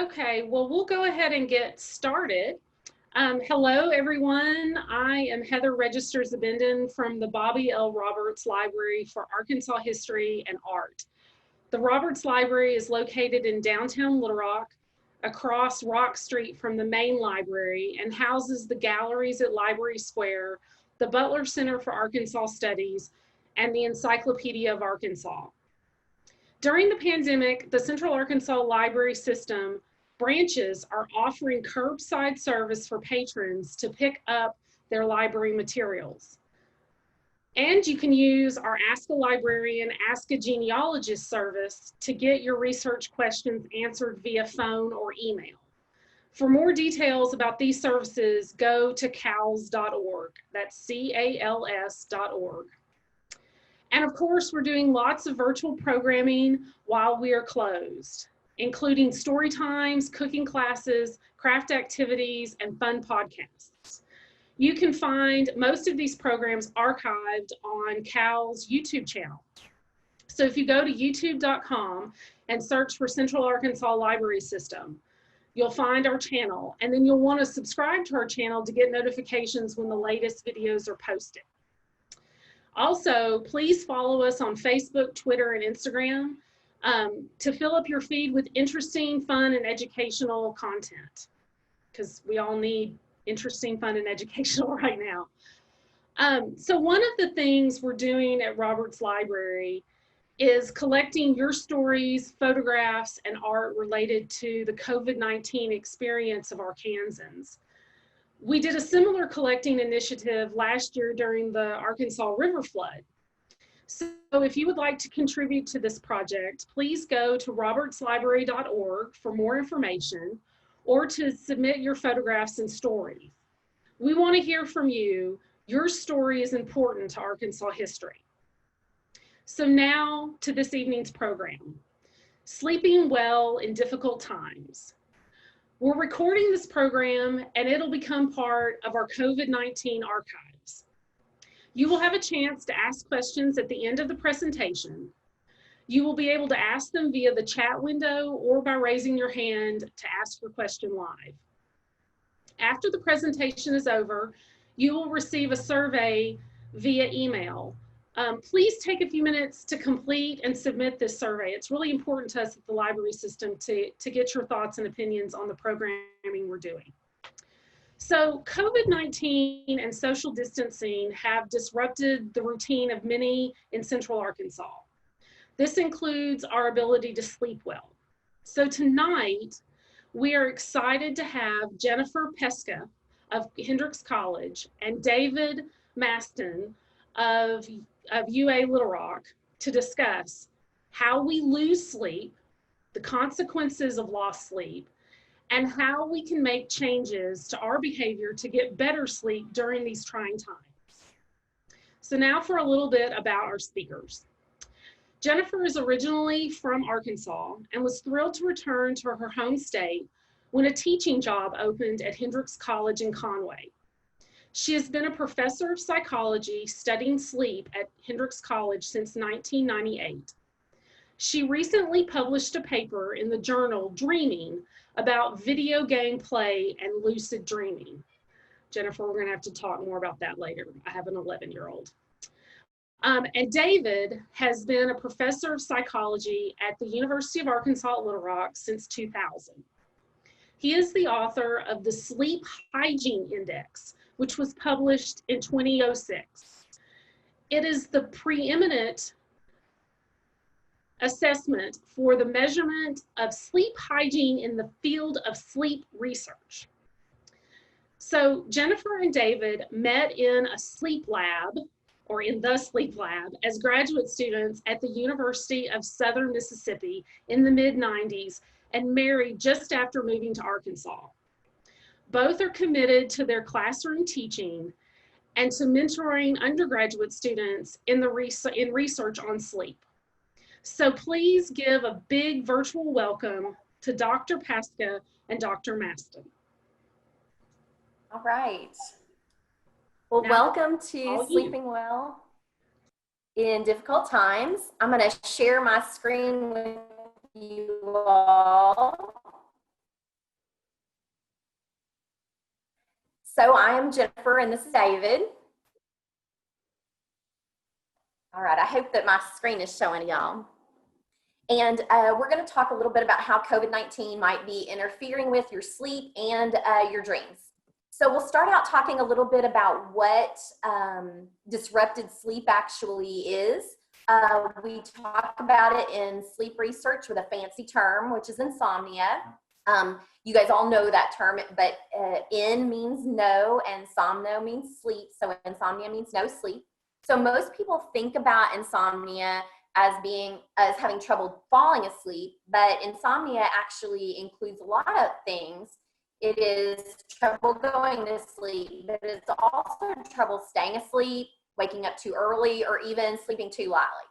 Okay, well, we'll go ahead and get started. Hello, everyone. I am Heather Register Zabindin from the Bobby L. Roberts Library for Arkansas History and Art. The Roberts Library is located in downtown Little Rock, across Rock Street from the main library, and houses the galleries at Library Square, the Butler Center for Arkansas Studies, and the Encyclopedia of Arkansas. During the pandemic, the Central Arkansas Library System branches are offering curbside service for patrons to pick up their library materials. And you can use our Ask a Librarian, Ask a Genealogist service to get your research questions answered via phone or email. For more details about these services, go to cals.org. That's CALS.org. And of course, we're doing lots of virtual programming while we are closed, including story times, cooking classes, craft activities, and fun podcasts. You can find most of these programs archived on CAL's YouTube channel. So if you go to youtube.com and search for Central Arkansas Library System, you'll find our channel, and then you'll want to subscribe to our channel to get notifications when the latest videos are posted. Also, please follow us on Facebook, Twitter, and Instagram to fill up your feed with interesting, fun, and educational content, because we all need interesting, fun, and educational right now. So one of the things we're doing at Roberts Library is collecting your stories, photographs, and art related to the COVID-19 experience of Arkansans. We did a similar collecting initiative last year during the Arkansas River flood. So if you would like to contribute to this project, please go to robertslibrary.org for more information or to submit your photographs and stories. We want to hear from you. Your story is important to Arkansas history. So now to this evening's program, Sleeping Well in Difficult Times. We're recording this program and it'll become part of our COVID-19 archives. You will have a chance to ask questions at the end of the presentation. You will be able to ask them via the chat window or by raising your hand to ask your question live. After the presentation is over, you will receive a survey via email. Please take a few minutes to complete and submit this survey. It's really important to us at the library system to get your thoughts and opinions on the programming we're doing. So COVID-19 and social distancing have disrupted the routine of many in Central Arkansas. This includes our ability to sleep well. So tonight, we are excited to have Jennifer Pezka of Hendrix College and David Mastin of UA Little Rock to discuss how we lose sleep, the consequences of lost sleep, and how we can make changes to our behavior to get better sleep during these trying times. So now for a little bit about our speakers. Jennifer is originally from Arkansas and was thrilled to return to her home state when a teaching job opened at Hendrix College in Conway. She has been a professor of psychology studying sleep at Hendrix College since 1998. She recently published a paper in the journal Dreaming about video game play and lucid dreaming. Jennifer, we're going to have to talk more about that later. I have an 11-year-old. And David has been a professor of psychology at the University of Arkansas at Little Rock since 2000. He is the author of the Sleep Hygiene Index, which was published in 2006. It is the preeminent assessment for the measurement of sleep hygiene in the field of sleep research. So Jennifer and David met in a sleep lab, or in the sleep lab, as graduate students at the University of Southern Mississippi in the mid-90s and married just after moving to Arkansas. Both are committed to their classroom teaching and to mentoring undergraduate students in research on sleep. So please give a big virtual welcome to Dr. Pezka and Dr. Mastin. All right. Well, welcome to Sleeping Well in Difficult Times. I'm going to share my screen with you all. So I am Jennifer and this is David. All right, I hope that my screen is showing y'all. And we're going to talk a little bit about how COVID-19 might be interfering with your sleep and your dreams. So we'll start out talking a little bit about what disrupted sleep actually is. We talk about it in sleep research with a fancy term, which is insomnia. You guys all know that term, but in means no and somno means sleep. So insomnia means no sleep. So most people think about insomnia as having trouble falling asleep, but insomnia actually includes a lot of things. It is trouble going to sleep, but it's also trouble staying asleep, waking up too early, or even sleeping too lightly.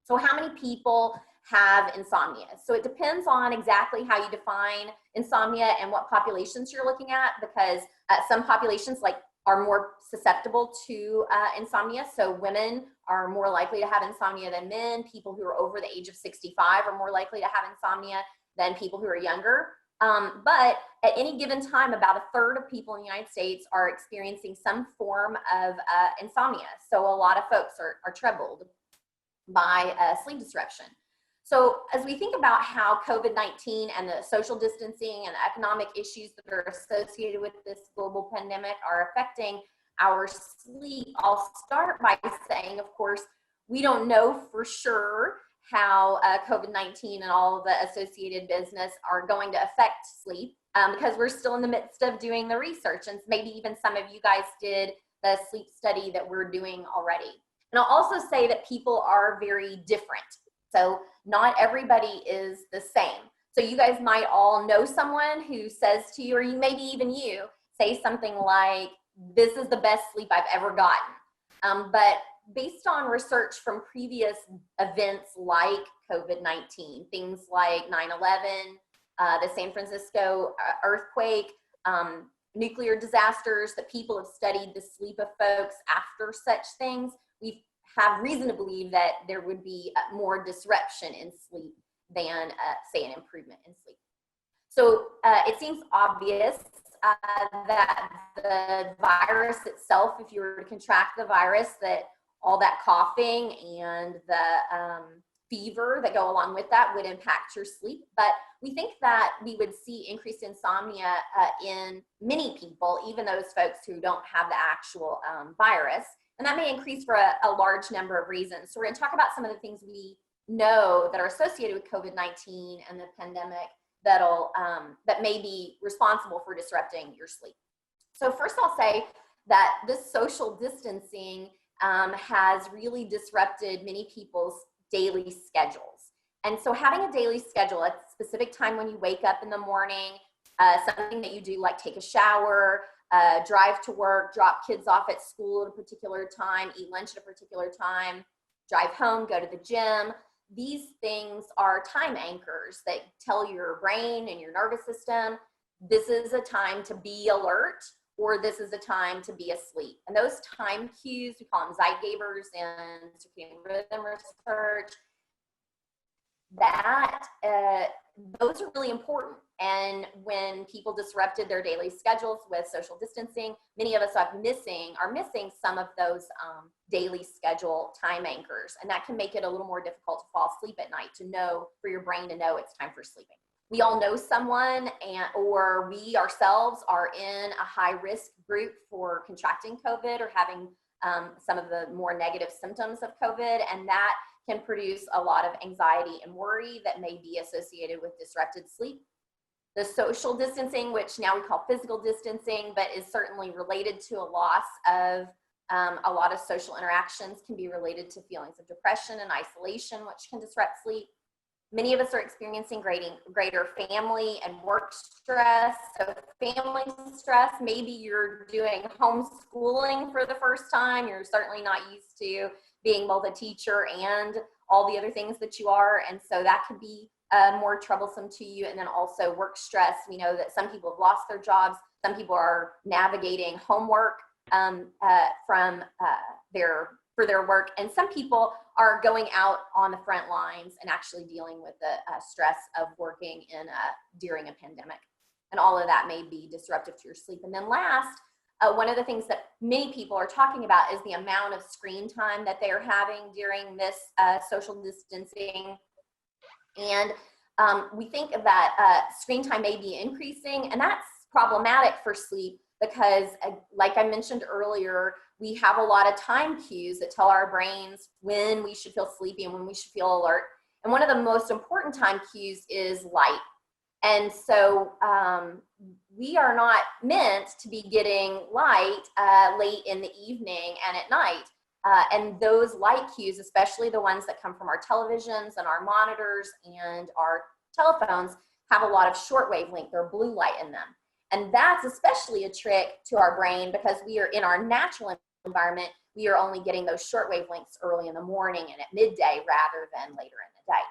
So how many people have insomnia? So it depends on exactly how you define insomnia and what populations you're looking at, because some populations are more susceptible to insomnia. So women are more likely to have insomnia than men. People who are over the age of 65 are more likely to have insomnia than people who are younger. But at any given time, about a third of people in the United States are experiencing some form of insomnia. So a lot of folks are troubled by sleep disruption. So as we think about how COVID-19 and the social distancing and economic issues that are associated with this global pandemic are affecting our sleep, I'll start by saying, of course, we don't know for sure how COVID-19 and all of the associated business are going to affect sleep because we're still in the midst of doing the research, and maybe even some of you guys did the sleep study that we're doing already. And I'll also say that people are very different. So not everybody is the same. So you guys might all know someone who says to you, or maybe even you, say something like, this is the best sleep I've ever gotten. But based on research from previous events like COVID-19, things like 9/11, the San Francisco earthquake, nuclear disasters, that people have studied the sleep of folks after such things, we have reason to believe that there would be more disruption in sleep than, say, an improvement in sleep. So it seems obvious that the virus itself, if you were to contract the virus, that all that coughing and the fever that go along with that would impact your sleep. But we think that we would see increased insomnia in many people, even those folks who don't have the actual virus. And that may increase for a large number of reasons. So we're going to talk about some of the things we know that are associated with COVID-19 and the pandemic that may be responsible for disrupting your sleep. So first I'll say that this social distancing has really disrupted many people's daily schedules. And so having a daily schedule, at a specific time when you wake up in the morning, something that you do like take a shower, drive to work, drop kids off at school at a particular time, eat lunch at a particular time, drive home, go to the gym. These things are time anchors that tell your brain and your nervous system, this is a time to be alert, or this is a time to be asleep. And those time cues, we call them Zeitgebers in circadian rhythm research, that those are really important. And when people disrupted their daily schedules with social distancing, many of us are missing some of those daily schedule time anchors. And that can make it a little more difficult to fall asleep at night, for your brain to know it's time for sleeping. We all know someone or we ourselves are in a high risk group for contracting COVID or having some of the more negative symptoms of COVID, and that can produce a lot of anxiety and worry that may be associated with disrupted sleep. The social distancing, which now we call physical distancing, but is certainly related to a loss of a lot of social interactions, can be related to feelings of depression and isolation, which can disrupt sleep. Many of us are experiencing greater family and work stress. So family stress, maybe you're doing homeschooling for the first time. You're certainly not used to being both a teacher and all the other things that you are. And so that could be more troublesome to you. And then also work stress. We know that some people have lost their jobs. Some people are navigating homework for their work. And some people are going out on the front lines and actually dealing with the stress of working during a pandemic. And all of that may be disruptive to your sleep. And then last, one of the things that many people are talking about is the amount of screen time that they're having during this social distancing. And we think that screen time may be increasing, and that's problematic for sleep because, like I mentioned earlier, we have a lot of time cues that tell our brains when we should feel sleepy and when we should feel alert. And one of the most important time cues is light. And so we are not meant to be getting light late in the evening and at night. And those light cues, especially the ones that come from our televisions and our monitors and our telephones, have a lot of short wavelength or blue light in them. And that's especially a trick to our brain because we are in our natural environment, we are only getting those short wavelengths early in the morning and at midday rather than later in the day.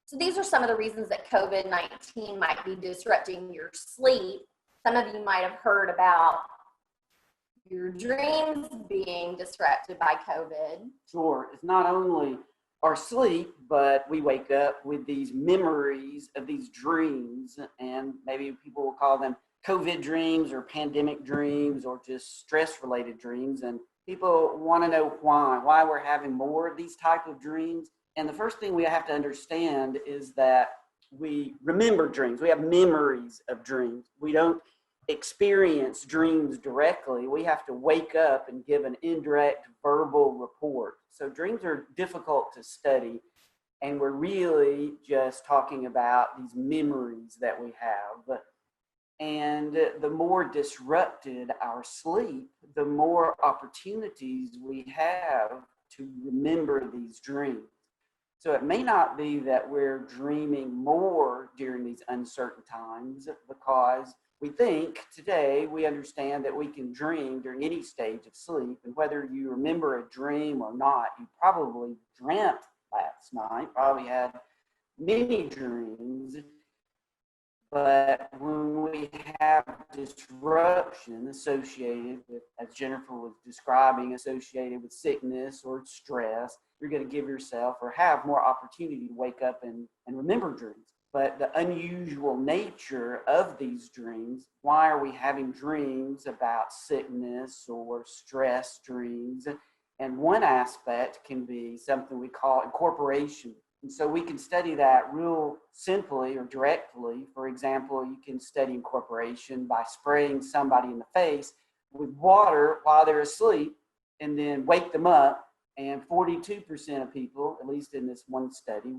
So these are some of the reasons that COVID-19 might be disrupting your sleep. Some of you might have heard about your dreams being disrupted by COVID. Sure, it's not only our sleep, but we wake up with these memories of these dreams, and maybe people will call them COVID dreams or pandemic dreams or just stress-related dreams. And people want to know why we're having more of these type of dreams. And the first thing we have to understand is that we remember dreams. We have memories of dreams. We don't experience dreams directly. We have to wake up and give an indirect verbal report. So dreams are difficult to study, and we're really just talking about these memories that we have. And the more disrupted our sleep, the more opportunities we have to remember these dreams. So it may not be that we're dreaming more during these uncertain times because we think today we understand that we can dream during any stage of sleep. And whether you remember a dream or not, you probably dreamt last night, probably had many dreams. But when we have disruption associated with, as Jennifer was describing, associated with sickness or stress, you're going to give yourself or have more opportunity to wake up and remember dreams. But the unusual nature of these dreams, why are we having dreams about sickness or stress dreams? And one aspect can be something we call incorporation. And so we can study that real simply or directly. For example, you can study incorporation by spraying somebody in the face with water while they're asleep and then wake them up. And 42% of people, at least in this one study,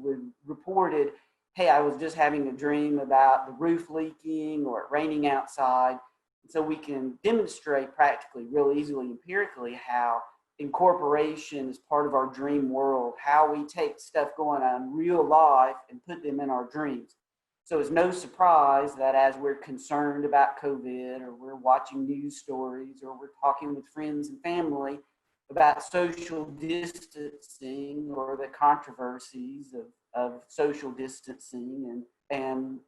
reported, hey, I was just having a dream about the roof leaking or it raining outside. And so we can demonstrate practically, real easily, empirically, how incorporation is part of our dream world, how we take stuff going on in real life and put them in our dreams. So it's no surprise that as we're concerned about COVID or we're watching news stories or we're talking with friends and family about social distancing or the controversies of social distancing and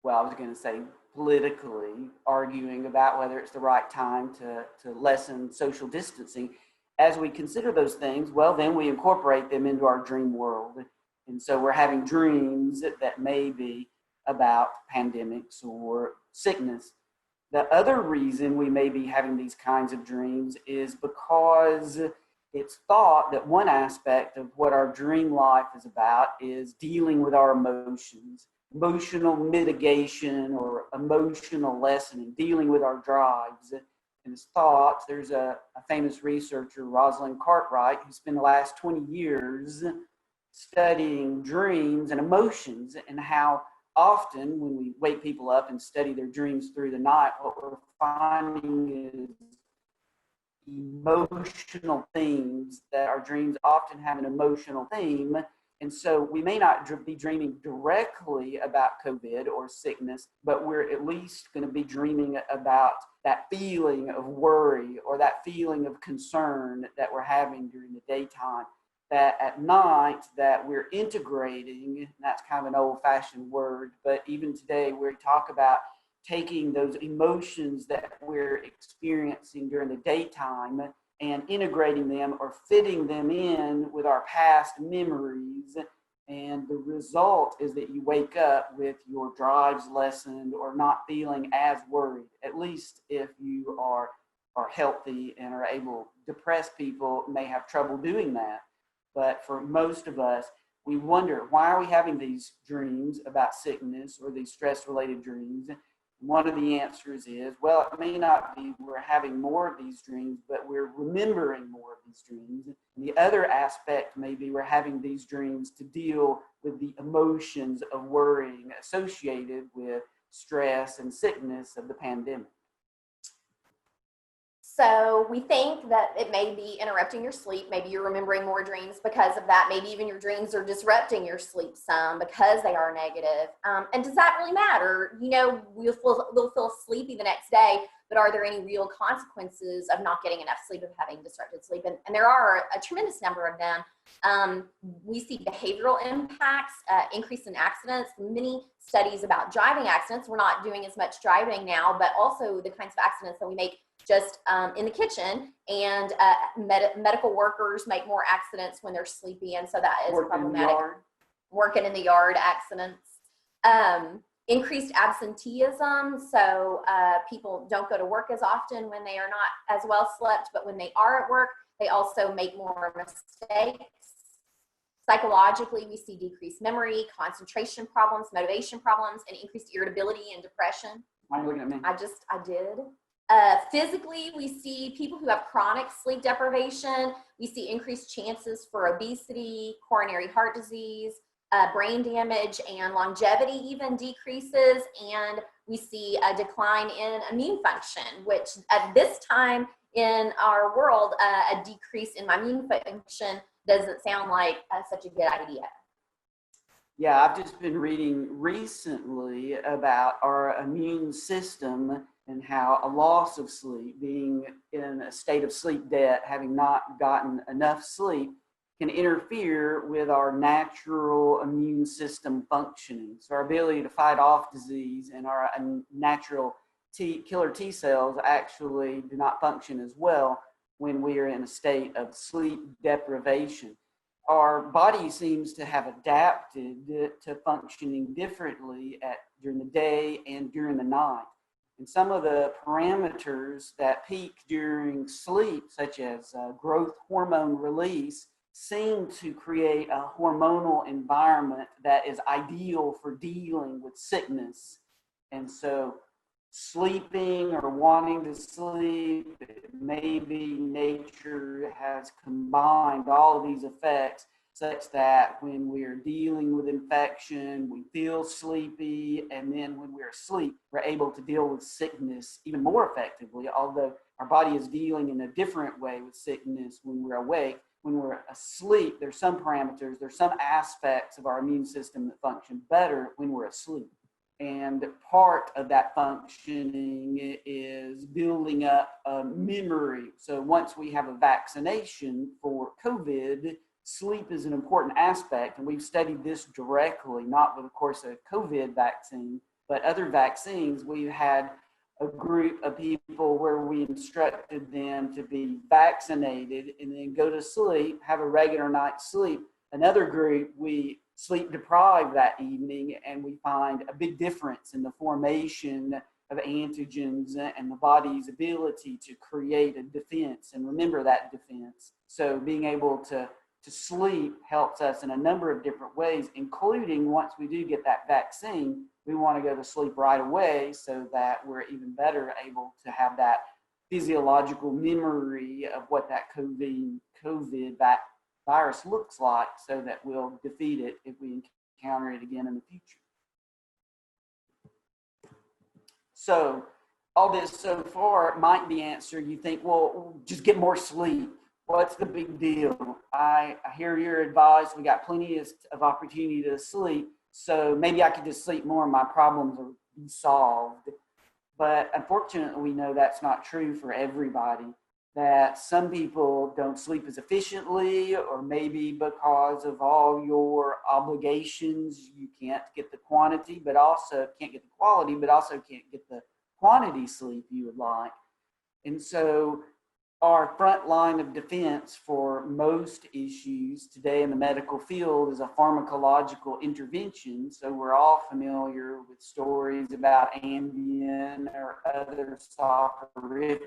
well, I was going to say politically arguing about whether it's the right time to lessen social distancing. As we consider those things, well, then we incorporate them into our dream world. And so we're having dreams that may be about pandemics or sickness. The other reason we may be having these kinds of dreams is because it's thought that one aspect of what our dream life is about is dealing with our emotions. Emotional mitigation or emotional lessening, dealing with our drives. And it's thought, there's a famous researcher, Rosalind Cartwright, who spent the last 20 years studying dreams and emotions and how often when we wake people up and study their dreams through the night, what we're finding is emotional themes, that our dreams often have an emotional theme. And so we may not be dreaming directly about COVID or sickness, but we're at least going to be dreaming about that feeling of worry or that feeling of concern that we're having during the daytime. That at night that we're integrating, that's kind of an old-fashioned word, but even today we talk about taking those emotions that we're experiencing during the daytime and integrating them or fitting them in with our past memories And the result is that you wake up with your drives lessened or not feeling as worried, at least if you are healthy and are able. Depressed people may have trouble doing that. But for most of us, we wonder, why are we having these dreams about sickness or these stress-related dreams? One of the answers is, well, it may not be we're having more of these dreams, but we're remembering more of these dreams. And the other aspect may be we're having these dreams to deal with the emotions of worrying associated with stress and sickness of the pandemic. So we think that it may be interrupting your sleep. Maybe you're remembering more dreams because of that. Maybe even your dreams are disrupting your sleep some because they are negative. And does that really matter? You know, we'll feel sleepy the next day, but are there any real consequences of not getting enough sleep, of having disrupted sleep? And there are a tremendous number of them. We see behavioral impacts, increase in accidents, many studies about driving accidents. We're not doing as much driving now, but also the kinds of accidents that we make just in the kitchen, and medical workers make more accidents when they're sleepy, and so that is problematic. Working in the yard accidents. Increased absenteeism, so people don't go to work as often when they are not as well slept, but when they are at work, they also make more mistakes. Psychologically, we see decreased memory, concentration problems, motivation problems, and increased irritability and depression. Why are you looking at me? I did. Physically, we see people who have chronic sleep deprivation. We see increased chances for obesity, coronary heart disease, brain damage, and longevity even decreases. And we see a decline in immune function, which at this time in our world, a decrease in immune function doesn't sound like such a good idea. Yeah, I've just been reading recently about our immune system and how a loss of sleep, being in a state of sleep debt, having not gotten enough sleep, can interfere with our natural immune system functioning. So our ability to fight off disease and our natural killer T cells actually do not function as well when we are in a state of sleep deprivation. Our body seems to have adapted to functioning differently during the day and during the night. And some of the parameters that peak during sleep, such as growth hormone release, seem to create a hormonal environment that is ideal for dealing with sickness. And so sleeping or wanting to sleep, maybe nature has combined all of these effects such that when we're dealing with infection, we feel sleepy, and then when we're asleep, we're able to deal with sickness even more effectively, although our body is dealing in a different way with sickness when we're awake. When we're asleep, there's some parameters, there's some aspects of our immune system that function better when we're asleep. And part of that functioning is building up memory. So once we have a vaccination for COVID, sleep is an important aspect. And we've studied this directly, not with, of course, a COVID vaccine, but other vaccines. We've had a group of people where we instructed them to be vaccinated and then go to sleep, have a regular night's sleep. Another group, we sleep deprived that evening, and we find a big difference in the formation of antigens and the body's ability to create a defense and remember that defense. So being able to sleep helps us in a number of different ways, including once we do get that vaccine, we want to go to sleep right away so that we're even better able to have that physiological memory of what that COVID virus looks like, so that we'll defeat it if we encounter it again in the future. So all this so far might be answered. You think, well, just get more sleep. What's the big deal? I hear your advice. We got plenty of opportunity to sleep, so maybe I could just sleep more and my problems will be solved. But unfortunately, we know that's not true for everybody. That some people don't sleep as efficiently, or maybe because of all your obligations, you can't get the quantity, but also can't get the quality, but also can't get the quantity sleep you would like. And so our front line of defense for most issues today in the medical field is a pharmacological intervention. So we're all familiar with stories about Ambien or other soporifics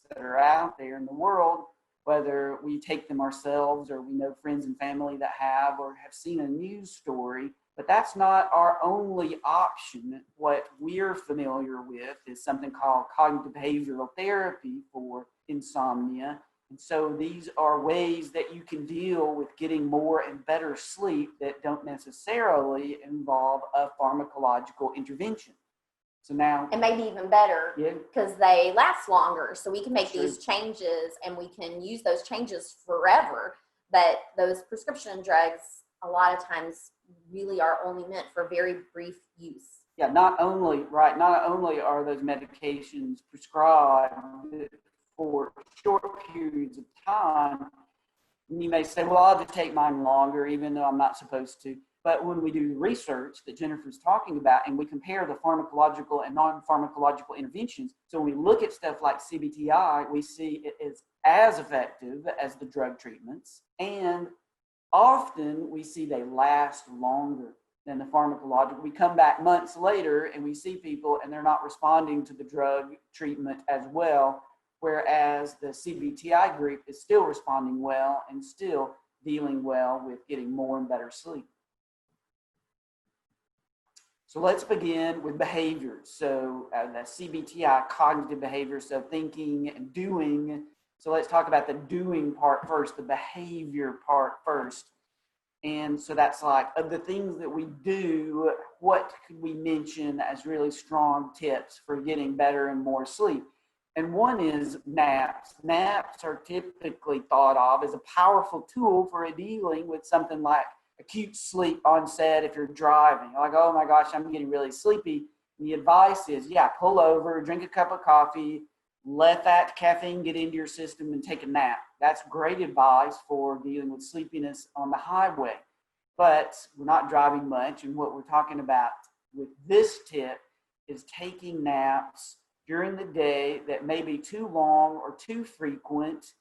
that are out there in the world, whether we take them ourselves or we know friends and family that have or have seen a news story. But that's not our only option. What we're familiar with is something called cognitive behavioral therapy for insomnia. And so these are ways that you can deal with getting more and better sleep that don't necessarily involve a pharmacological intervention. So now, and maybe even better because they last longer. So we can make these changes and we can use those changes forever. But those prescription drugs, a lot of times, really are only meant for very brief use. Yeah, not only are those medications prescribed for short periods of time, and you may say, well, I'll just take mine longer, even though I'm not supposed to. But when we do research that Jennifer's talking about, and we compare the pharmacological and non-pharmacological interventions, so when we look at stuff like CBTI, we see it is as effective as the drug treatments, and often we see they last longer than the pharmacological. We come back months later and we see people and they're not responding to the drug treatment as well, whereas the CBTI group is still responding well and still dealing well with getting more and better sleep. So let's begin with behaviors. So the CBTI, cognitive behavior, so thinking and doing. So let's talk about the doing part first, the behavior part first. And so that's like, of the things that we do, what could we mention as really strong tips for getting better and more sleep? And one is naps. Naps are typically thought of as a powerful tool for dealing with something like acute sleep onset if you're driving. Like, oh my gosh, I'm getting really sleepy. And the advice is, pull over, drink a cup of coffee, let that caffeine get into your system and take a nap. That's great advice for dealing with sleepiness on the highway. But we're not driving much, and what we're talking about with this tip is taking naps during the day that may be too long or too frequent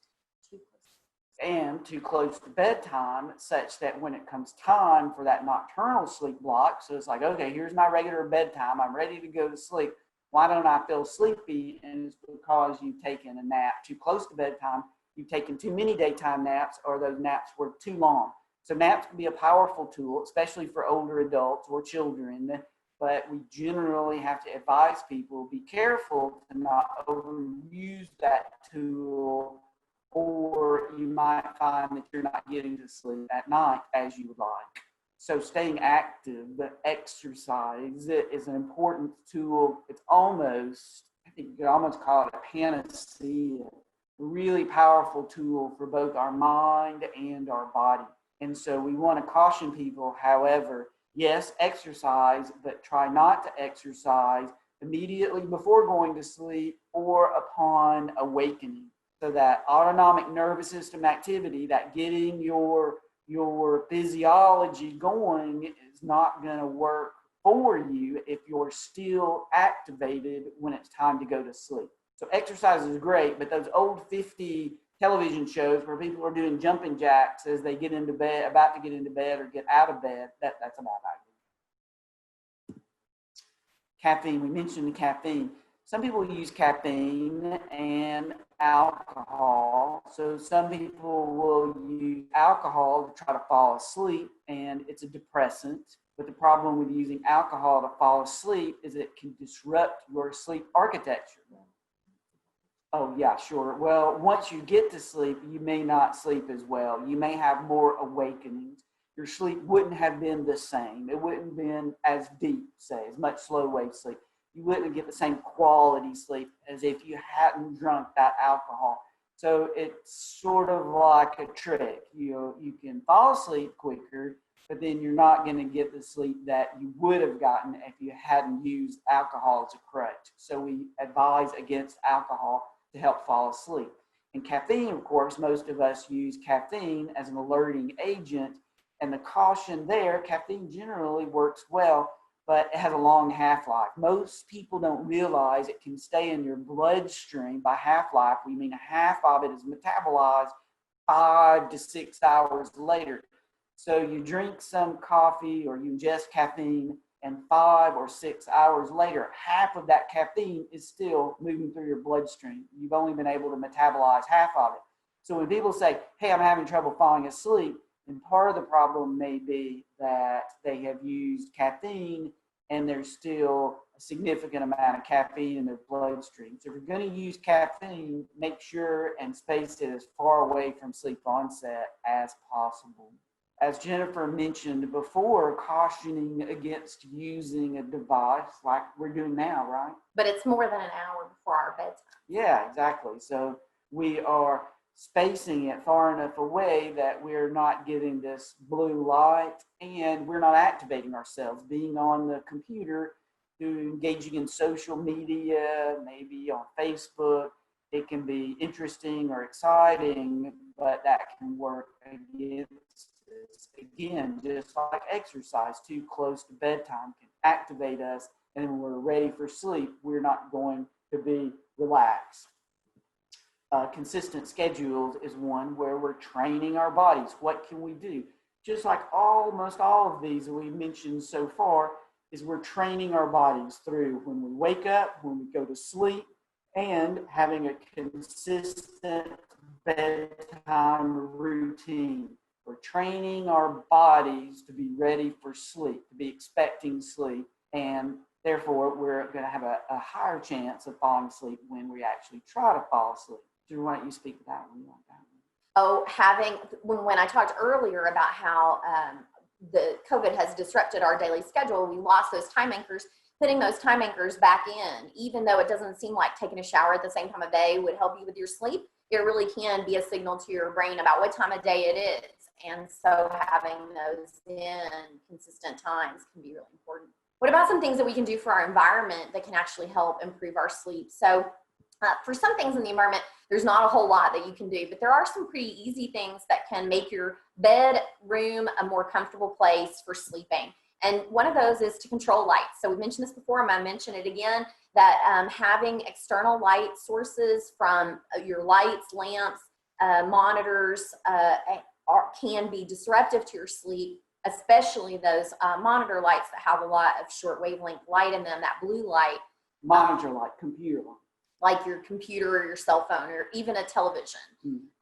and too close to bedtime, such that when it comes time for that nocturnal sleep block, so it's like, okay, here's my regular bedtime, I'm ready to go to sleep. Why don't I feel sleepy? And it's because you've taken a nap too close to bedtime, you've taken too many daytime naps, or those naps were too long. So naps can be a powerful tool, especially for older adults or children, but we generally have to advise people, be careful to not overuse that tool, or you might find that you're not getting to sleep at night as you would like. So staying active, exercise is an important tool. It's almost, I think you could almost call it a panacea, a really powerful tool for both our mind and our body. And so we want to caution people, however, yes, exercise, but try not to exercise immediately before going to sleep or upon awakening. So that autonomic nervous system activity, that getting your physiology going is not going to work for you if you're still activated when it's time to go to sleep. So exercise is great, but those old 50 television shows where people are doing jumping jacks as they get into bed, about to get into bed or get out of bed, that's a bad idea. Caffeine, we mentioned the caffeine. Some people use caffeine and alcohol. So some people will use alcohol to try to fall asleep, and it's a depressant. But the problem with using alcohol to fall asleep is it can disrupt your sleep architecture. Oh, yeah, sure. Well, once you get to sleep, you may not sleep as well. You may have more awakenings. Your sleep wouldn't have been the same. It wouldn't have been as deep, say, as much slow wave sleep. You wouldn't get the same quality sleep as if you hadn't drunk that alcohol. So it's sort of like a trick. You can fall asleep quicker, but then you're not going to get the sleep that you would have gotten if you hadn't used alcohol as a crutch. So we advise against alcohol to help fall asleep. And caffeine, of course, most of us use caffeine as an alerting agent. And the caution there, caffeine generally works well, but it has a long half-life. Most people don't realize it can stay in your bloodstream. By half-life, we mean half of it is metabolized 5 to 6 hours later. So you drink some coffee or you ingest caffeine, and 5 or 6 hours later, half of that caffeine is still moving through your bloodstream. You've only been able to metabolize half of it. So when people say, hey, I'm having trouble falling asleep, and part of the problem may be that they have used caffeine and there's still a significant amount of caffeine in their bloodstream. So if you're going to use caffeine, make sure and space it as far away from sleep onset as possible. As Jennifer mentioned before, cautioning against using a device like we're doing now, right? But it's more than an hour before our bedtime. Yeah, exactly. So we are spacing it far enough away that we're not getting this blue light and we're not activating ourselves, being on the computer, engaging in social media, maybe on Facebook. It can be interesting or exciting, but that can work against us. Again, just like exercise, too close to bedtime can activate us, and then when we're ready for sleep, we're not going to be relaxed. Consistent schedules is one where we're training our bodies. What can we do? Just like almost all of these that we mentioned so far, is we're training our bodies through when we wake up, when we go to sleep, and having a consistent bedtime routine. We're training our bodies to be ready for sleep, to be expecting sleep, and therefore we're going to have a higher chance of falling asleep when we actually try to fall asleep. Do why don't you speak to that one? When I talked earlier about how the COVID has disrupted our daily schedule, we lost those time anchors. Putting those time anchors back in, even though it doesn't seem like taking a shower at the same time of day would help you with your sleep, it really can be a signal to your brain about what time of day it is. And so having those in consistent times can be really important. What about some things that we can do for our environment that can actually help improve our sleep? So for some things in the environment, there's not a whole lot that you can do, but there are some pretty easy things that can make your bedroom a more comfortable place for sleeping. And one of those is to control lights. So we mentioned this before, I'm going to mention it again, that having external light sources from your lights, lamps, monitors can be disruptive to your sleep, especially those monitor lights that have a lot of short wavelength light in them, that blue light. Monitor light, computer light. Like your computer or your cell phone or even a television.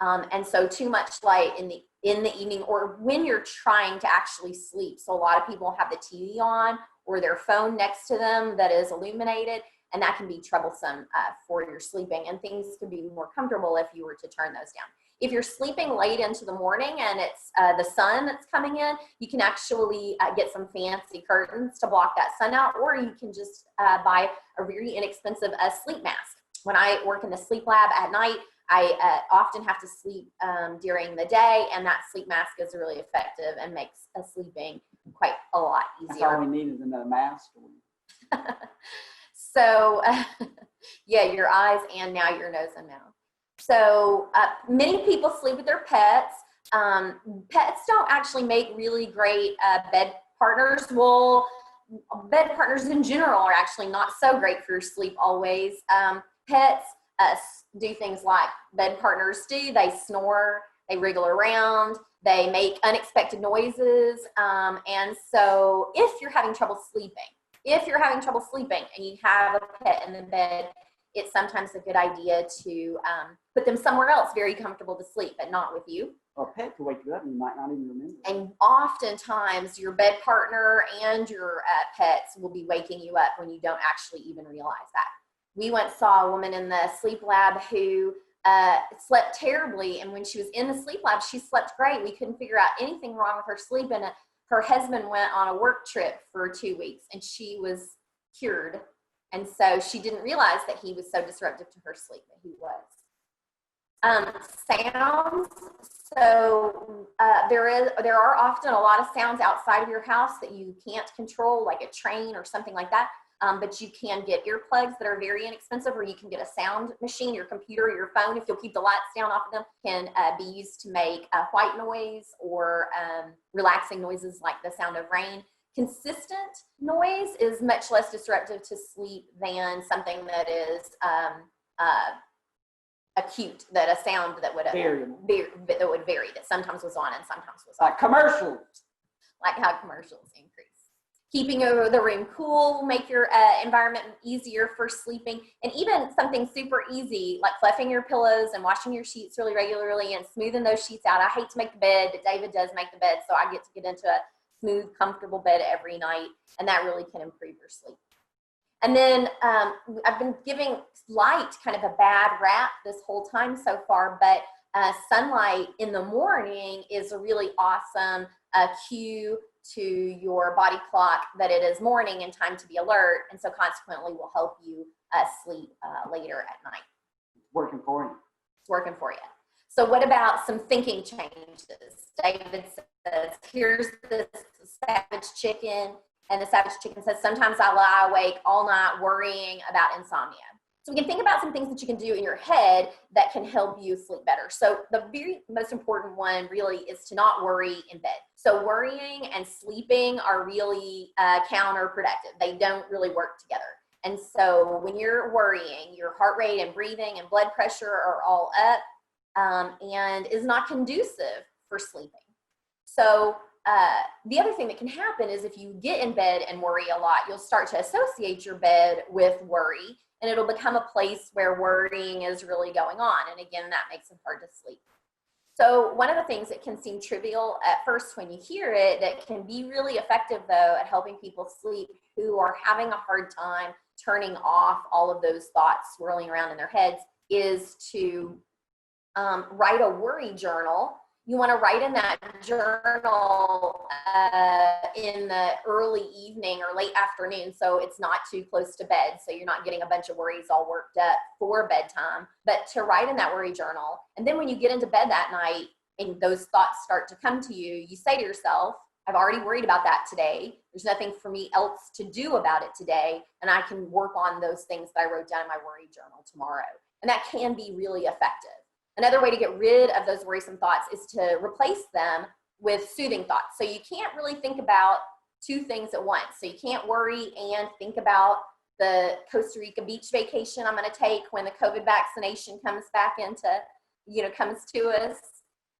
And so too much light in the evening or when you're trying to actually sleep. So a lot of people have the TV on or their phone next to them that is illuminated, and that can be troublesome for your sleeping, and things can be more comfortable if you were to turn those down. If you're sleeping late into the morning and it's the sun that's coming in, you can actually get some fancy curtains to block that sun out, or you can just buy a very inexpensive sleep mask. When I work in the sleep lab at night, I often have to sleep during the day, and that sleep mask is really effective and makes sleeping quite a lot easier. That's all we need is another mask. So, yeah, your eyes and now your nose and mouth. So many people sleep with their pets. Pets don't actually make really great bed partners. Well, bed partners in general are actually not so great for your sleep always. Pets do things like bed partners do. They snore, they wriggle around, they make unexpected noises. And so if you're having trouble sleeping and you have a pet in the bed, it's sometimes a good idea to put them somewhere else very comfortable to sleep, but not with you. Well, a pet could wake you up and you might not even remember. And oftentimes your bed partner and your pets will be waking you up when you don't actually even realize that. We once saw a woman in the sleep lab who slept terribly, and when she was in the sleep lab, she slept great. We couldn't figure out anything wrong with her sleep, and her husband went on a work trip for 2 weeks, and she was cured. And so she didn't realize that he was so disruptive to her sleep, but he was. Sounds. So there are often a lot of sounds outside of your house that you can't control, like a train or something like that. But you can get earplugs that are very inexpensive, or you can get a sound machine. Your computer or your phone, if you'll keep the lights down off of them, can be used to make white noise or relaxing noises like the sound of rain, consistent noise is much less disruptive to sleep than something that is acute, that a sound that would vary, that sometimes was on and sometimes was off. Like commercials. Like how commercials increase. Keeping the room cool will make your environment easier for sleeping. And even something super easy like fluffing your pillows and washing your sheets really regularly and smoothing those sheets out. I hate to make the bed, but David does make the bed, so I get to get into a smooth, comfortable bed every night, and that really can improve your sleep. And then I've been giving light kind of a bad rap this whole time so far, but sunlight in the morning is a really awesome cue to your body clock that it is morning and time to be alert, and so consequently will help you sleep later at night. Working for you. It's working for you. So what about some thinking changes? David says, here's this savage chicken, and the savage chicken says, sometimes I lie awake all night worrying about insomnia. So we can think about some things that you can do in your head that can help you sleep better. So the very most important one really is to not worry in bed. So worrying and sleeping are really counterproductive. They don't really work together. And so when you're worrying, your heart rate and breathing and blood pressure are all up and is not conducive for sleeping. So the other thing that can happen is if you get in bed and worry a lot, you'll start to associate your bed with worry, and it'll become a place where worrying is really going on. And again, that makes it hard to sleep. So one of the things that can seem trivial at first when you hear it, that can be really effective though at helping people sleep who are having a hard time turning off all of those thoughts swirling around in their heads, is to write a worry journal. You want to write in that journal in the early evening or late afternoon, so it's not too close to bed, so you're not getting a bunch of worries all worked up for bedtime, but to write in that worry journal. And then when you get into bed that night and those thoughts start to come to you, you say to yourself, I've already worried about that today. There's nothing for me else to do about it today, and I can work on those things that I wrote down in my worry journal tomorrow. And that can be really effective. Another way to get rid of those worrisome thoughts is to replace them with soothing thoughts. So you can't really think about two things at once. So you can't worry and think about the Costa Rica beach vacation I'm going to take when the COVID vaccination comes back comes to us.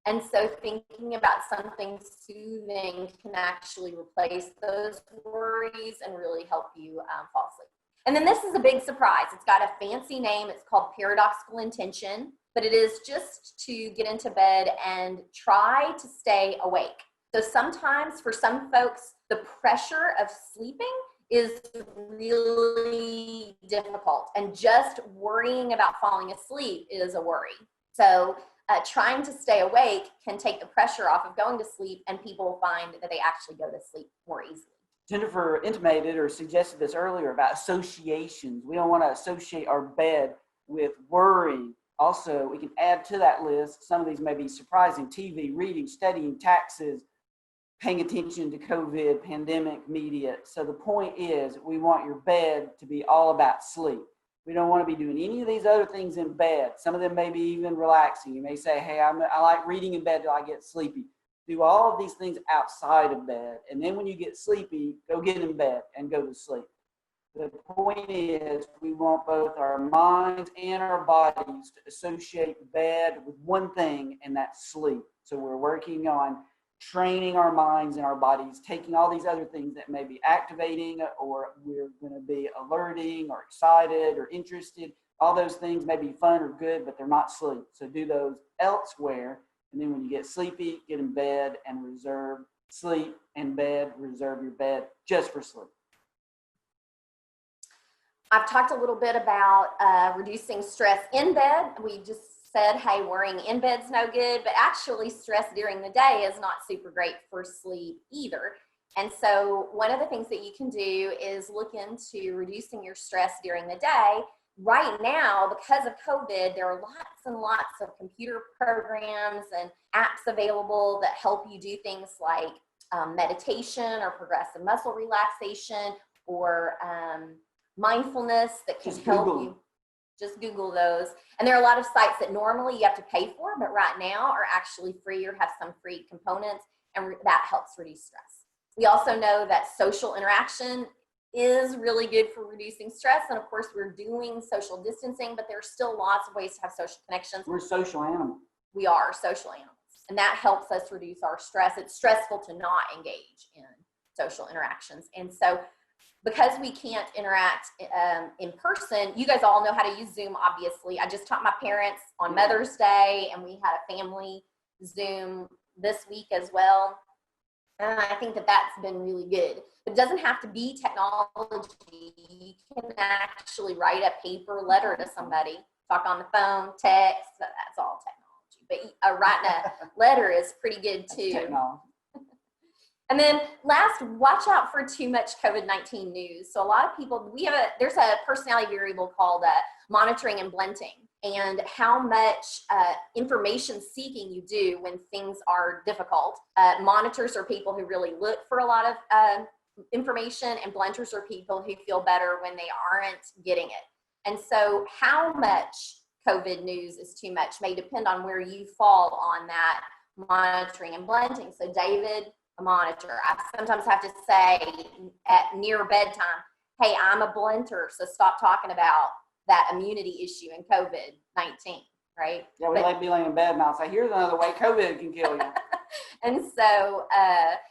And so thinking about something soothing can actually replace those worries and really help you fall asleep. And then this is a big surprise. It's got a fancy name. It's called paradoxical intention, but it is just to get into bed and try to stay awake. So sometimes for some folks, the pressure of sleeping is really difficult, and just worrying about falling asleep is a worry. So trying to stay awake can take the pressure off of going to sleep, and people find that they actually go to sleep more easily. Jennifer intimated or suggested this earlier about associations. We don't want to associate our bed with worrying. Also, we can add to that list, some of these may be surprising: TV, reading, studying, taxes, paying attention to COVID, pandemic, media. So the point is, we want your bed to be all about sleep. We don't want to be doing any of these other things in bed. Some of them may be even relaxing. You may say, hey, I like reading in bed till I get sleepy. Do all of these things outside of bed. And then when you get sleepy, go get in bed and go to sleep. The point is, we want both our minds and our bodies to associate bed with one thing, and that's sleep. So we're working on training our minds and our bodies, taking all these other things that may be activating, or we're going to be alerting or excited or interested. All those things may be fun or good, but they're not sleep. So do those elsewhere. And then when you get sleepy, get in bed and reserve sleep and bed, reserve your bed just for sleep. I've talked a little bit about reducing stress in bed. We just said, hey, worrying in bed's no good, but actually stress during the day is not super great for sleep either. And so one of the things that you can do is look into reducing your stress during the day. Right now, because of COVID, there are lots and lots of computer programs and apps available that help you do things like meditation or progressive muscle relaxation or mindfulness that can help you. Just Google those. And there are a lot of sites that normally you have to pay for, but right now are actually free or have some free components, and that helps reduce stress. We also know that social interaction is really good for reducing stress. And of course, we're doing social distancing, but there's still lots of ways to have social connections. We're social animals. We are social animals. And that helps us reduce our stress. It's stressful to not engage in social interactions. And so because we can't interact in person, you guys all know how to use Zoom, obviously. I just taught my parents on Mother's Day, and we had a family Zoom this week as well. And I think that that's been really good. It doesn't have to be technology. You can actually write a paper letter to somebody, talk on the phone, text, that's all technology. But writing a letter is pretty good too. And then last, watch out for too much COVID-19 news. So a lot of people, there's a personality variable called monitoring and blenting, and how much information seeking you do when things are difficult. Monitors are people who really look for a lot of information, and blenters are people who feel better when they aren't getting it. And so how much COVID news is too much may depend on where you fall on that monitoring and blenting. So David, a monitor. I sometimes have to say at near bedtime, hey, I'm a blenter, so stop talking about that immunity issue in COVID-19, right? Yeah, we like to be laying in bed and I'll say, here's another way COVID can kill you. And so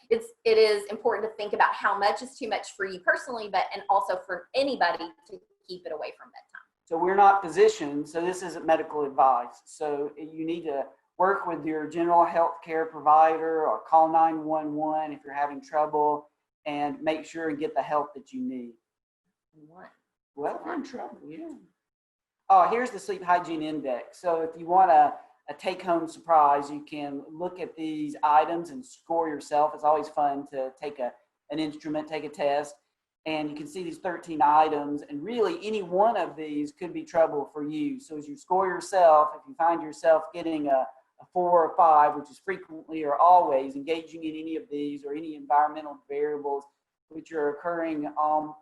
it is important to think about how much is too much for you personally, and also for anybody to keep it away from bedtime. So we're not physicians, so this isn't medical advice. So you need to work with your general health care provider or call 911 if you're having trouble, and make sure and get the help that you need. Well, we're in trouble, yeah. Oh, here's the sleep hygiene index. So if you want a take-home surprise, you can look at these items and score yourself. It's always fun to take an instrument, take a test, and you can see these 13 items, and really any one of these could be trouble for you. So as you score yourself, if you find yourself getting a 4 or 5, which is frequently or always engaging in any of these or any environmental variables which are occurring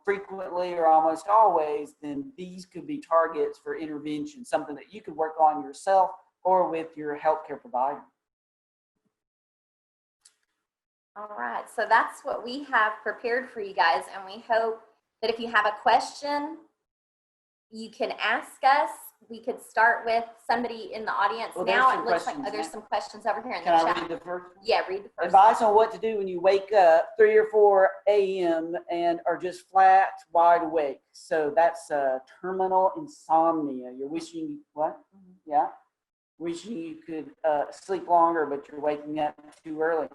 frequently or almost always, then these could be targets for intervention, something that you could work on yourself or with your healthcare provider. All right, so that's what we have prepared for you guys, and we hope that if you have a question, you can ask us. We could start with somebody in the audience. Well, now it looks like there's some questions over here in the chat. Can I read the first one? Yeah, read the first Advice on what to do when you wake up 3 or 4 a.m. and are just flat wide awake. So that's terminal insomnia. You're wishing, what? Mm-hmm. Yeah. Wishing you could sleep longer, but you're waking up too early.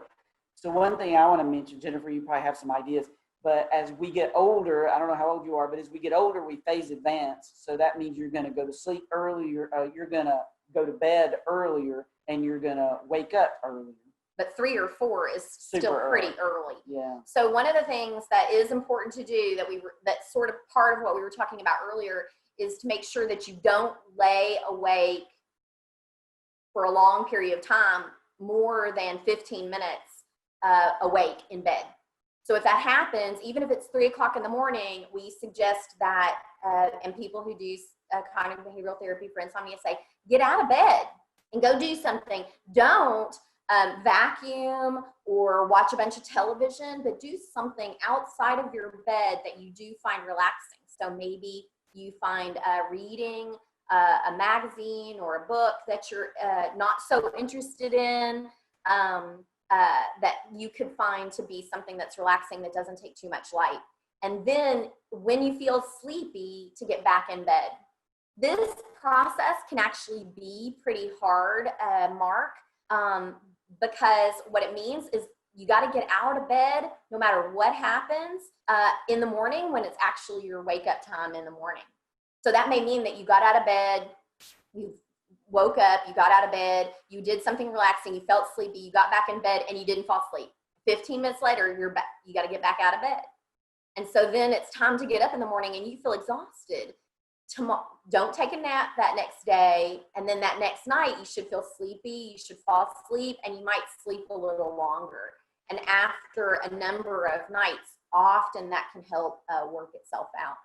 So one thing I want to mention, Jennifer, you probably have some ideas, but as we get older, I don't know how old you are, but as we get older, we phase advance. So that means you're going to go to sleep earlier, you're going to go to bed earlier, and you're going to wake up earlier. But 3 or 4 is still pretty early. Yeah. So one of the things that is important to do that's sort of part of what we were talking about earlier is to make sure that you don't lay awake for a long period of time, more than 15 minutes awake in bed. So if that happens, even if it's 3 o'clock in the morning, we suggest that, and people who do cognitive behavioral therapy for insomnia say, get out of bed and go do something. Don't vacuum or watch a bunch of television, but do something outside of your bed that you do find relaxing. So maybe you find reading a magazine or a book that you're not so interested in, that you could find to be something that's relaxing, that doesn't take too much light. And then when you feel sleepy, to get back in bed. This process can actually be pretty hard, Mark, because what it means is you got to get out of bed no matter what happens in the morning, when it's actually your wake up time in the morning. So that may mean that you got out of bed, you woke up, you got out of bed, you did something relaxing, you felt sleepy, you got back in bed, and you didn't fall asleep. 15 minutes later, you're back, you got to get back out of bed. And so then it's time to get up in the morning and you feel exhausted. Don't take a nap that next day, and then that next night you should feel sleepy, you should fall asleep, and you might sleep a little longer. And after a number of nights, often that can help work itself out.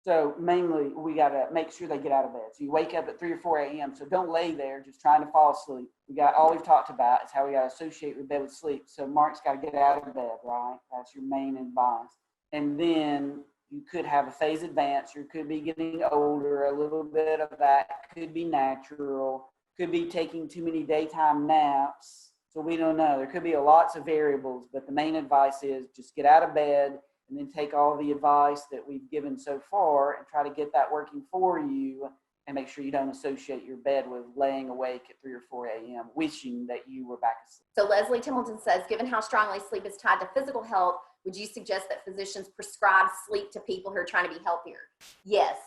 So mainly we got to make sure they get out of bed. So you wake up at 3 or 4 a.m. So don't lay there just trying to fall asleep. All we've talked about is how we got to associate your bed with sleep. So Mark's got to get out of bed, right? That's your main advice. And then you could have a phase advance. You could be getting older. A little bit of that could be natural. Could be taking too many daytime naps. So we don't know. There could be lots of variables, but the main advice is just get out of bed and then take all the advice that we've given so far and try to get that working for you, and make sure you don't associate your bed with laying awake at 3 or 4 a.m. wishing that you were back asleep. So Leslie Templeton says, given how strongly sleep is tied to physical health, would you suggest that physicians prescribe sleep to people who are trying to be healthier? Yes,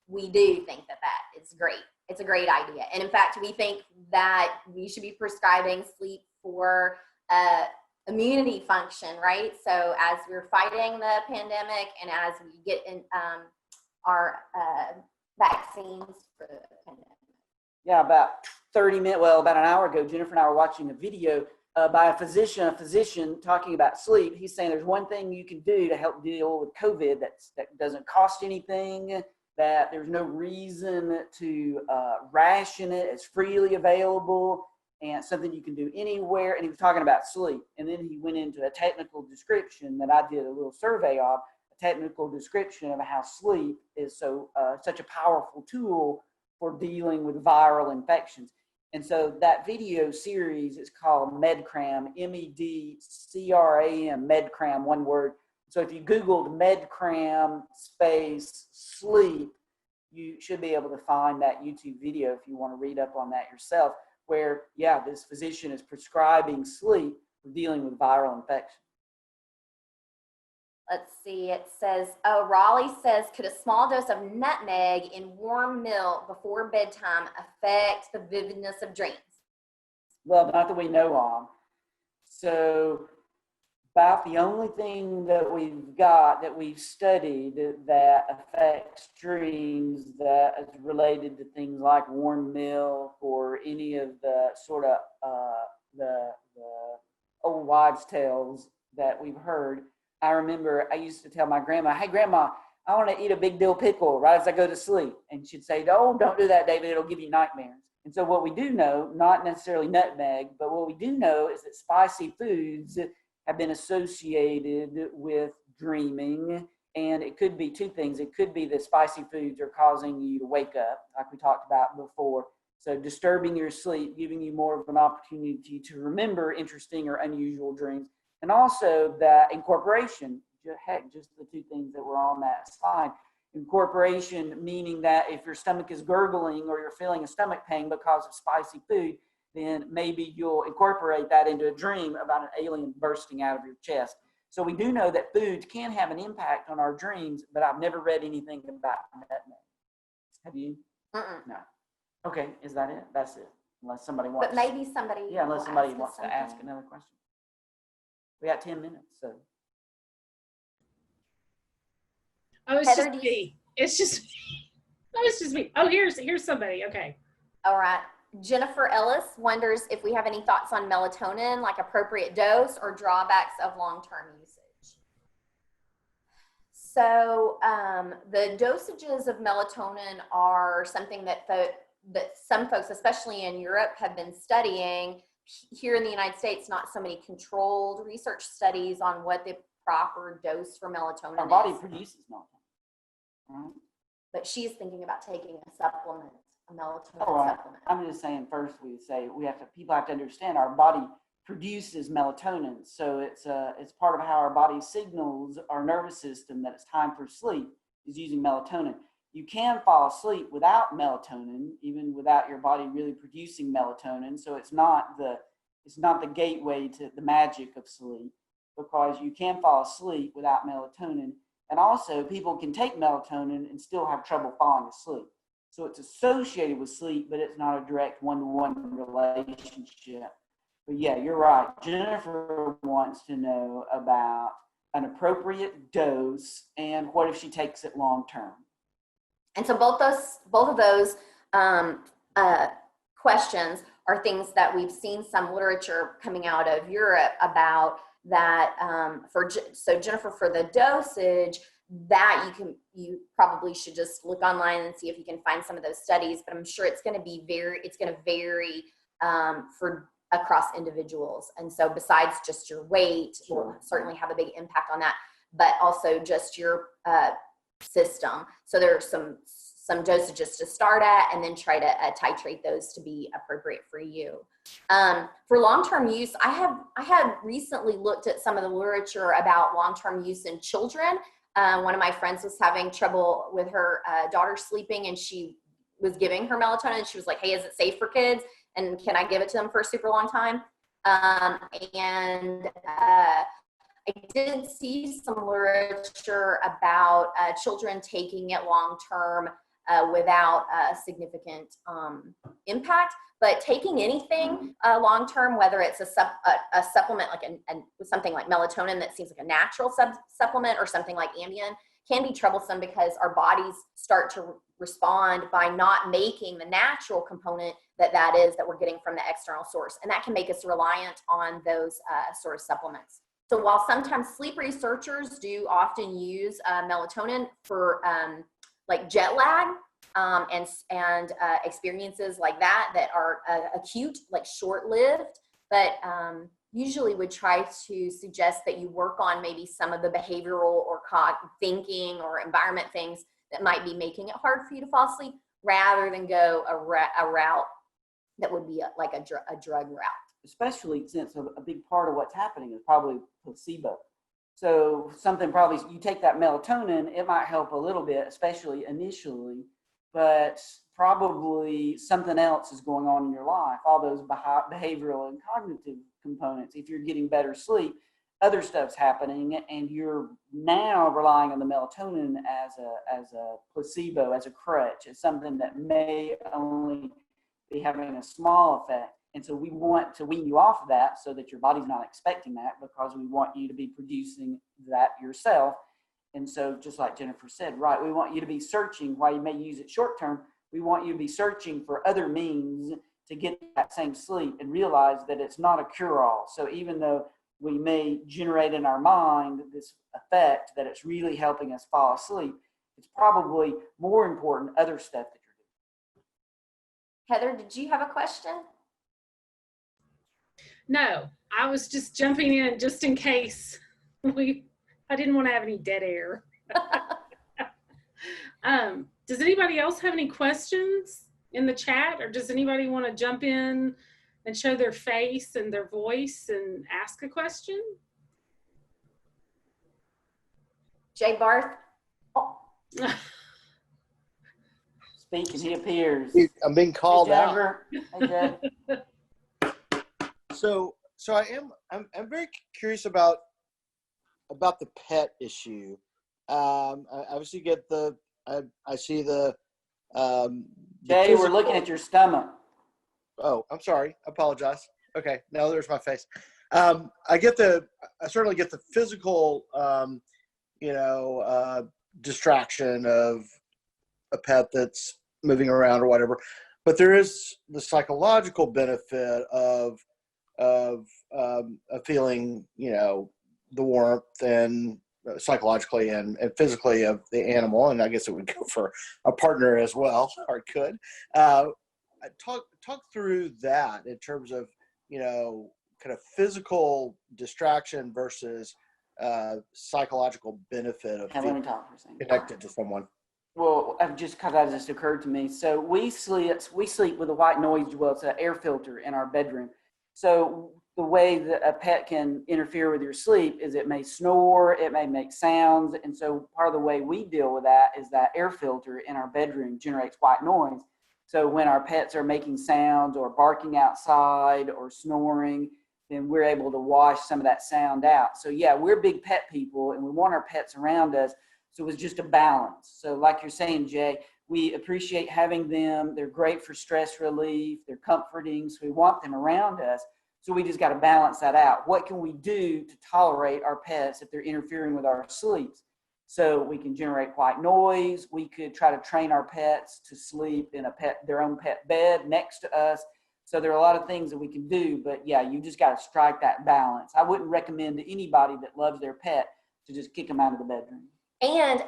we do think that is great. It's a great idea. And in fact, we think that we should be prescribing sleep for immunity function, right? So as we're fighting the pandemic and as we get in our vaccines for the pandemic. Yeah, about about an hour ago, Jennifer and I were watching a video by a physician talking about sleep. He's saying there's one thing you can do to help deal with COVID that doesn't cost anything, that there's no reason to ration it. It's freely available and something you can do anywhere. And he was talking about sleep. And then he went into a technical description that I did a little survey of, a technical description of how sleep is such a powerful tool for dealing with viral infections. And so that video series is called MedCram, MEDCRAM, MedCram, one word. So if you Googled MedCram space sleep, you should be able to find that YouTube video if you want to read up on that yourself, where, yeah, this physician is prescribing sleep for dealing with viral infection. Let's see, it says, Raleigh says, could a small dose of nutmeg in warm milk before bedtime affect the vividness of dreams? Well, not that we know of. So about the only thing that we've studied that affects dreams that is related to things like warm milk or any of the sort of the old wives' tales that we've heard. I remember I used to tell my grandma, hey, Grandma, I want to eat a big dill pickle right as I go to sleep. And she'd say, oh, don't do that, David. It'll give you nightmares. And so what we do know, not necessarily nutmeg, but what we do know is that spicy foods have been associated with dreaming. And it could be two things. It could be that spicy foods are causing you to wake up, like we talked about before. So disturbing your sleep, giving you more of an opportunity to remember interesting or unusual dreams. And also that incorporation, just the two things that were on that slide. Incorporation, meaning that if your stomach is gurgling or you're feeling a stomach pain because of spicy food, then maybe you'll incorporate that into a dream about an alien bursting out of your chest. So we do know that foods can have an impact on our dreams, but I've never read anything about nutmeg. Have you? No. Okay, is that it? That's it. Unless somebody wants. But maybe somebody. Yeah, unless somebody wants to ask another question. We got 10 minutes, so. Oh, it's Heather, just me. It's just me. Oh, it's just me. Oh, here's somebody. Okay. All right. Jennifer Ellis wonders if we have any thoughts on melatonin, like appropriate dose or drawbacks of long-term usage. So the dosages of melatonin are something that some folks, especially in Europe, have been studying. Here in the United States, not so many controlled research studies on what the proper dose for melatonin is. Our body produces melatonin. Right? But she's thinking about taking a supplement, a melatonin supplement. I'm just saying first people have to understand our body produces melatonin. So it's part of how our body signals our nervous system that it's time for sleep is using melatonin. You can fall asleep without melatonin, even without your body really producing melatonin. So it's not the gateway to the magic of sleep, because you can fall asleep without melatonin. And also people can take melatonin and still have trouble falling asleep. So it's associated with sleep, but it's not a direct one-to-one relationship. But yeah, you're right. Jennifer wants to know about an appropriate dose and what if she takes it long-term. And so both of those questions are things that we've seen some literature coming out of Europe about that. So Jennifer, for the dosage, that you probably should just look online and see if you can find some of those studies, but I'm sure it's going to vary for across individuals. And so besides just your weight, will certainly have a big impact on that, but also just your system. So there are some dosages to start at, and then try to titrate those to be appropriate for you. For long-term use, I have recently looked at some of the literature about long-term use in children. One of my friends was having trouble with her daughter sleeping, and she was giving her melatonin, and she was like, hey, is it safe for kids? And can I give it to them for a super long time? I did see some literature about children taking it long-term without significant impact. But taking anything long-term, whether it's a supplement like something like melatonin that seems like a natural supplement, or something like Ambien, can be troublesome because our bodies start to respond by not making the natural component that we're getting from the external source. And that can make us reliant on those sort of supplements. So while sometimes sleep researchers do often use melatonin for like jet lag and experiences like that are acute, like short-lived, but usually would try to suggest that you work on maybe some of the behavioral or thinking or environment things that might be making it hard for you to fall asleep, rather than go a route that would be like a drug route. Especially since a big part of what's happening is probably placebo. So something probably, you take that melatonin, it might help a little bit, especially initially, but probably something else is going on in your life, all those behavioral and cognitive components. If you're getting better sleep, other stuff's happening, and you're now relying on the melatonin as a placebo, as a crutch, as something that may only be having a small effect. And so we want to wean you off of that so that your body's not expecting that, because we want you to be producing that yourself. And so just like Jennifer said, right, we want you to be searching, while you may use it short term, we want you to be searching for other means to get that same sleep, and realize that it's not a cure-all. So even though we may generate in our mind this effect that it's really helping us fall asleep, it's probably more important other stuff that you're doing. Heather, did you have a question? No, I was just jumping in just in case I didn't want to have any dead air. Does anybody else have any questions in the chat, or does anybody want to jump in and show their face and their voice and ask a question? Jay Barth? Oh. Speaking, he appears. I'm being called out. Hey, Jay. So I'm very curious about the pet issue. I obviously get I see the Jay, we're looking at your stomach. Oh, I'm sorry. I apologize. Okay, now there's my face. I certainly get the physical distraction of a pet that's moving around or whatever, but there is the psychological benefit of feeling, the warmth and psychologically and physically of the animal. And I guess it would go for a partner as well, or it could. Talk through that in terms of, kind of physical distraction versus psychological benefit of being connected to someone. Well, that just occurred to me. So we sleep with a white noise. Well, it's an air filter in our bedroom. So the way that a pet can interfere with your sleep is it may snore, it may make sounds. And so part of the way we deal with that is that air filter in our bedroom generates white noise. So when our pets are making sounds or barking outside or snoring, then we're able to wash some of that sound out. So yeah, we're big pet people and we want our pets around us. So it's just a balance. So like you're saying, Jay, we appreciate having them. They're great for stress relief. They're comforting. So we want them around us. So we just got to balance that out. What can we do to tolerate our pets if they're interfering with our sleeps? So we can generate white noise. We could try to train our pets to sleep in their own pet bed next to us. So there are a lot of things that we can do, but yeah, you just got to strike that balance. I wouldn't recommend to anybody that loves their pet to just kick them out of the bedroom. And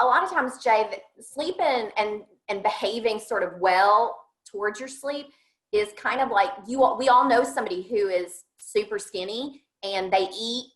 a lot of times, Jay, sleeping and behaving sort of well towards your sleep is kind of like we all know somebody who is super skinny and they eat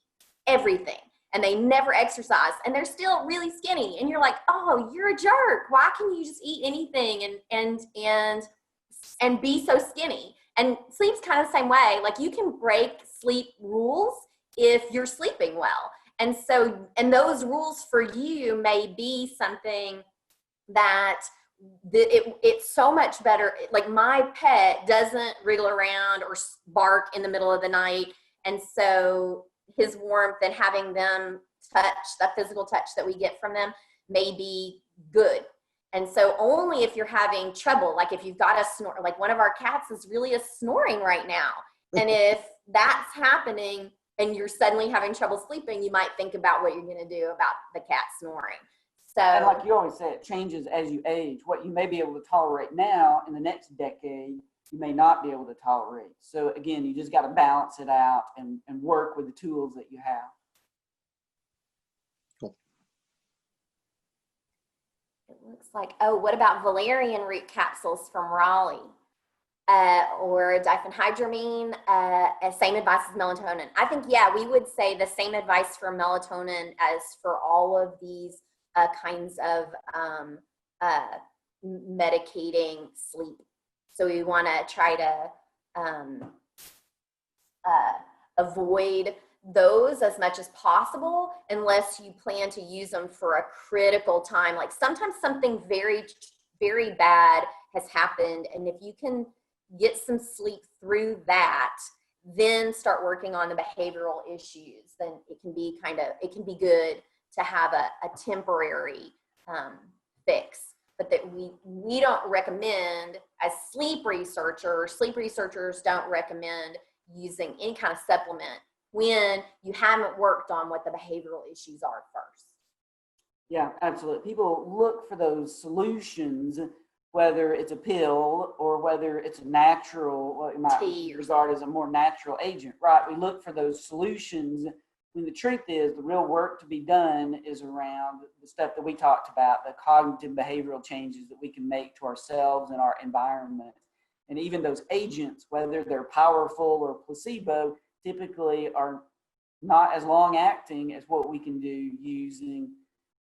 everything and they never exercise and they're still really skinny. And you're like, oh, you're a jerk. Why can you just eat anything and be so skinny? And sleep's kind of the same way. Like, you can break sleep rules if you're sleeping well. And so, and those rules for you may be something that it's so much better. Like, my pet doesn't wriggle around or bark in the middle of the night. And so his warmth and having them touch, that physical touch that we get from them, may be good. And so only if you're having trouble, like if you've got a snore, like one of our cats is really snoring right now. And if that's happening and you're suddenly having trouble sleeping, you might think about what you're going to do about the cat snoring. So, and like you always say, it changes as you age. What you may be able to tolerate now, in the next decade, you may not be able to tolerate. So again, you just got to balance it out and work with the tools that you have. Cool. It looks like, oh, what about valerian root capsules from Raleigh? Or diphenhydramine, same advice as melatonin. I think, yeah, we would say the same advice for melatonin as for all of these kinds of medicating sleep. So we want to try to avoid those as much as possible, unless you plan to use them for a critical time. Like, sometimes something very, very bad has happened, and if you can get some sleep through that, then start working on the behavioral issues, then it can be good to have a temporary fix. But that we don't recommend, as sleep researchers don't recommend using any kind of supplement when you haven't worked on what the behavioral issues are first. Yeah, absolutely. People look for those solutions, whether it's a pill or whether it's a natural, what you might regard as a more natural agent, right? We look for those solutions when the truth is the real work to be done is around the stuff that we talked about, the cognitive behavioral changes that we can make to ourselves and our environment. And even those agents, whether they're powerful or placebo, typically are not as long acting as what we can do using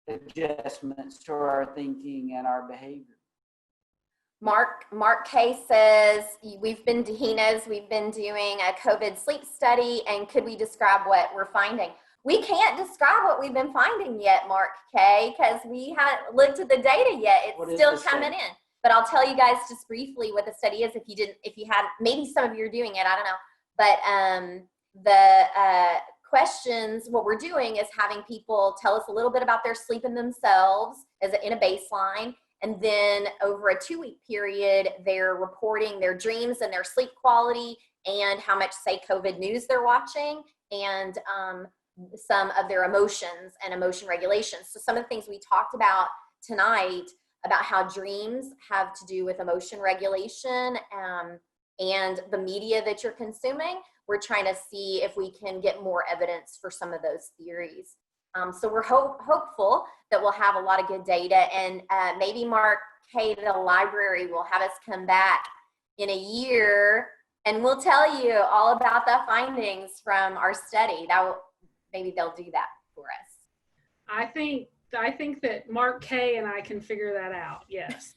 adjustments to our thinking and our behavior. Mark K says, he knows we've been doing a COVID sleep study, and could we describe what we're finding? We can't describe what we've been finding yet, Mark K, because we haven't looked at the data yet. It's still coming in. But I'll tell you guys just briefly what the study is. If you had, maybe some of you are doing it, I don't know. But the questions, what we're doing is having people tell us a little bit about their sleep in themselves in a baseline. And then over a 2-week period, they're reporting their dreams and their sleep quality and how much, say, COVID news they're watching, and some of their emotions and emotion regulation. So some of the things we talked about tonight about how dreams have to do with emotion regulation and the media that you're consuming, we're trying to see if we can get more evidence for some of those theories. So we're hopeful that we'll have a lot of good data, and maybe Mark K, the library, will have us come back in a year and we'll tell you all about the findings from our study. Maybe they'll do that for us. I think that Mark K and I can figure that out. Yes.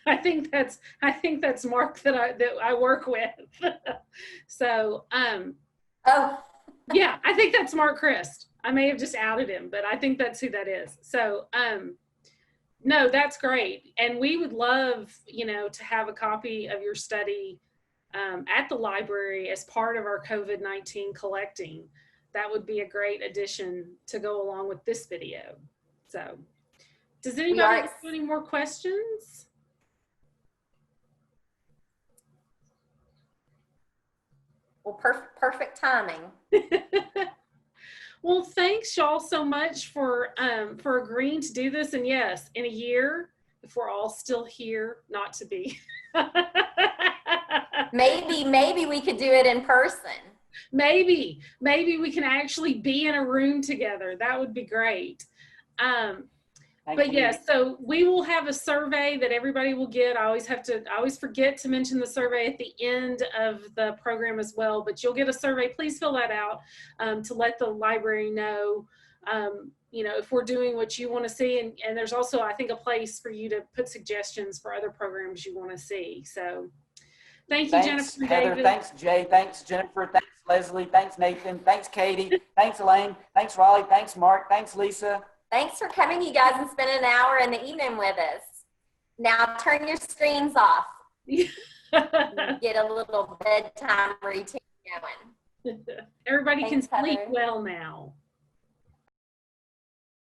I think that's Mark that I work with. So yeah, I think that's Mark Christ. I may have just outed him, but I think that's who that is. So, no, that's great. And we would love, to have a copy of your study at the library as part of our COVID-19 collecting. That would be a great addition to go along with this video. So, does anybody have any more questions? Well, perfect timing. Well, thanks y'all so much for agreeing to do this. And yes, in a year, if we're all still here, not to be. Maybe we could do it in person. Maybe we can actually be in a room together. That would be great. But yes, so we will have a survey that everybody will get. I always forget to mention the survey at the end of the program as well, but you'll get a survey. Please fill that out to let the library know, if we're doing what you want to see. And there's also, I think, a place for you to put suggestions for other programs you want to see. So thank you, Thanks, Jennifer. Heather. David. Thanks, Jay. Thanks, Jennifer. Thanks, Leslie. Thanks, Nathan. Thanks, Katie. Thanks, Elaine. Thanks, Raleigh. Thanks, Mark. Thanks, Lisa. Thanks for coming, you guys, and spending an hour in the evening with us. Now turn your screens off. Get a little bedtime routine going. Everybody Thanks, can sleep Heather. well now.